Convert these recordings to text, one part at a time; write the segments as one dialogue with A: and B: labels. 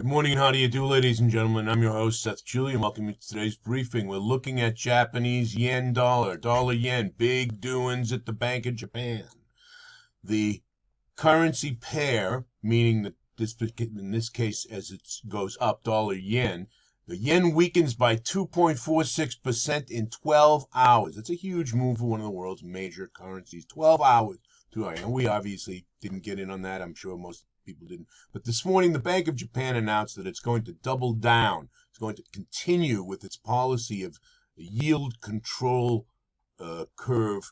A: Good morning and how do you do, ladies and gentlemen? I'm your host, Seth Julian. Welcome to today's briefing. We're looking at Japanese yen dollar, dollar yen, big doings at the Bank of Japan. The currency pair, meaning that in this case, as it goes up, dollar yen, the yen weakens by 2.46% in 12 hours. That's a huge move for one of the world's major currencies. 12 hours. And we obviously didn't get in on that. I'm sure most people didn't. But this morning, the Bank of Japan announced that it's going to double down. It's going to continue with its policy of yield control curve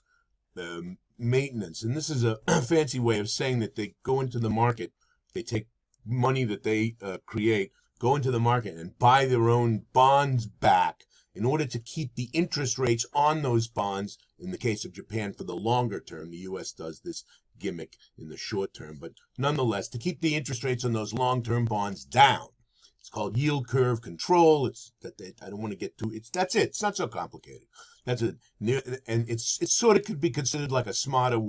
A: maintenance. And this is a fancy way of saying that they go into the market, they take money that they create, go into the market and buy their own bonds back in order to keep the interest rates on those bonds, in the case of Japan, for the longer term. The U.S. does this gimmick in the short term, but nonetheless, to keep the interest rates on those long-term bonds down. It's called yield curve control. I don't want to get too, that's it. It's not so complicated. That's it. And it sort of could be considered like a smarter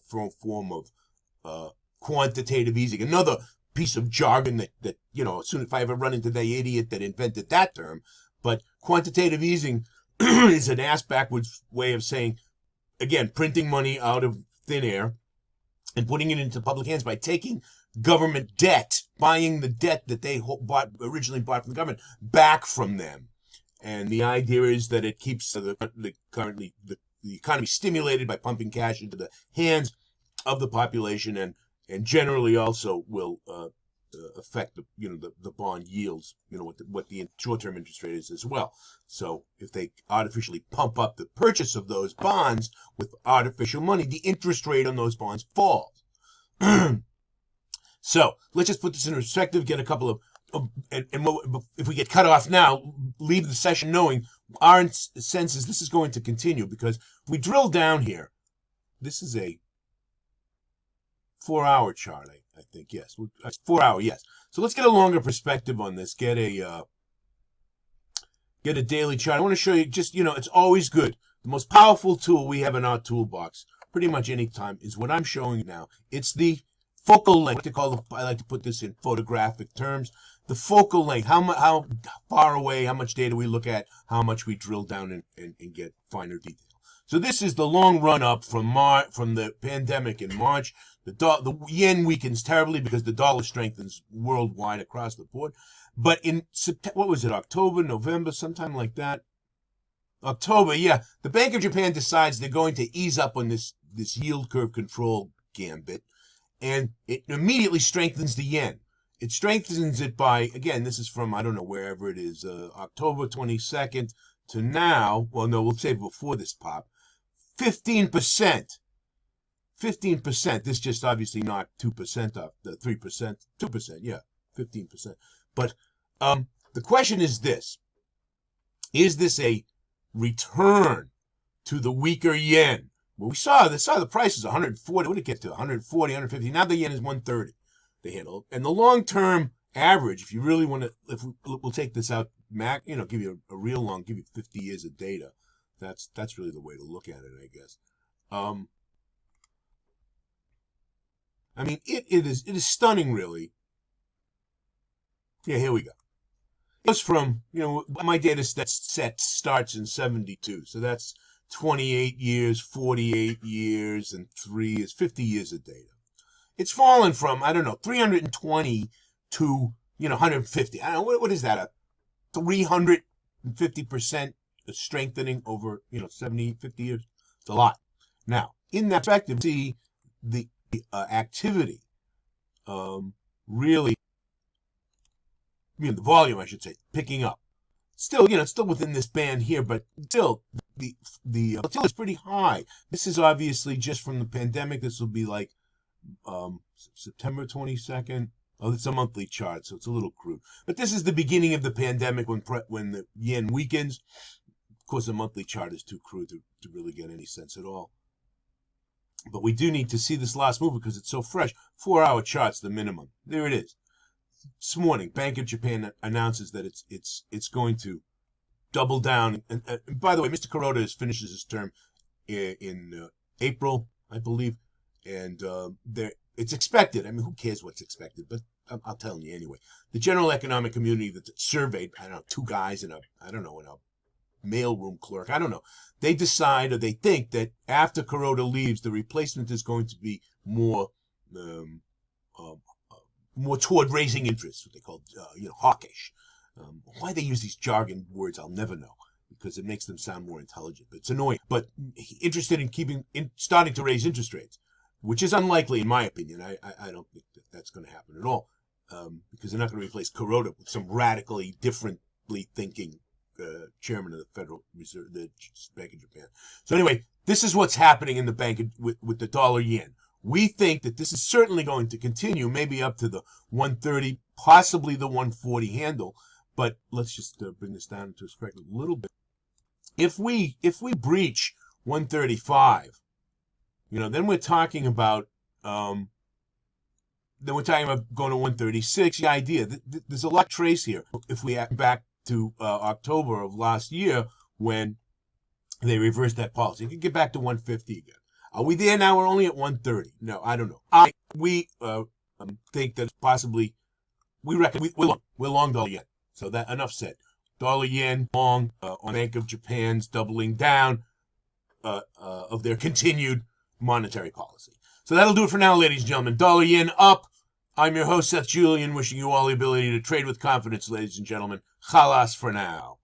A: form of quantitative easing. Another piece of jargon that as soon as I ever run into the idiot that invented that term. But quantitative easing is an ass-backwards way of saying, again, printing money out of thin air and putting it into public hands by taking government debt, buying the debt that they originally bought from the government back from them. And the idea is that it keeps the economy stimulated by pumping cash into the hands of the population, and generally also will affect the bond yields, what the short-term interest rate is as well. So if they artificially pump up the purchase of those bonds with artificial money, the interest rate on those bonds falls. So let's just put this in perspective, get a couple of, if we get cut off now, leave the session knowing our sense is this is going to continue, because if we drill down here, this is a 4-hour chart, I think, yes. 4 hour, yes. So let's get a longer perspective on this. Get a daily chart. I want to show you just, it's always good. The most powerful tool we have in our toolbox, pretty much any time, is what I'm showing you now. It's the focal length. I like to put this in photographic terms. The focal length, how far away, how much data we look at, how much we drill down and get finer detail. So this is the long run up from the pandemic in March. The yen weakens terribly because the dollar strengthens worldwide across the board. But in what was it, October, November, sometime like that? October, yeah. The Bank of Japan decides they're going to ease up on this yield curve control gambit, and it immediately strengthens the yen. It strengthens it by, again, this is from, I don't know, wherever it is, October 22nd to now. Well, no, we'll say before this pop. 15%. 15%. This just obviously knocked 2% off the 3%. 2%, yeah, 15%. But the question is this. Is this a return to the weaker yen? Well, we saw the price is 140. What did it get to? 140, 150. Now the yen is 130. The handle. And the long-term average, if you really want to, we'll take this out, give you a real long, give you 50 years of data. That's really the way to look at it, I guess. I mean, it is stunning, really. Yeah, here we go. It goes from, my data set starts in 72, so that's 28 years, 48 years, and 3 is 50 years of data. It's fallen from, 320 to, 150. I don't know, what is that, a 350% strengthening over, 70, 50 years? It's a lot. Now, in that perspective, see the activity really, the volume, I should say, picking up. Still, it's still within this band here, but still, the volatility is pretty high. This is obviously just from the pandemic. This will be like September 22nd. Oh, it's a monthly chart, so it's a little crude. But this is the beginning of the pandemic when the yen weakens. Of course, a monthly chart is too crude to really get any sense at all. But we do need to see this last move because it's so fresh. 4-hour chart's the minimum. There it is. This morning, Bank of Japan announces that it's going to double down. And by the way, Mr. Kuroda finishes his term in April, I believe, and it's expected. I mean, who cares what's expected? But I'll tell you anyway. The general economic community that surveyed, I don't know, two guys and a mailroom clerk, I don't know. They decide, or they think, that after Kuroda leaves, the replacement is going to be more toward raising interest, what they call, hawkish. Why they use these jargon words, I'll never know, because it makes them sound more intelligent. But it's annoying. But interested in starting to raise interest rates, which is unlikely, in my opinion. I don't think that's going to happen at all, because they're not going to replace Kuroda with some radically differently thinking chairman of the Federal Reserve, the Bank of Japan. So anyway, this is what's happening in the bank with the dollar yen. We think that this is certainly going to continue, maybe up to the 130, possibly the 140 handle. But let's just bring this down to a little bit. If we breach 135, then we're talking about going to 136. The idea there's a lot trace here. If we act back to October of last year when they reversed that policy, you can get back to 150 again. Are we there now? We're only at 130. No, I don't know. We think that possibly, we reckon we're long dollar yen. So that, enough said. Dollar yen long on Bank of Japan's doubling down of their continued monetary policy. So that'll do it for now, ladies and gentlemen. Dollar yen up. I'm your host, Seth Julian, wishing you all the ability to trade with confidence, ladies and gentlemen. Khalas for now.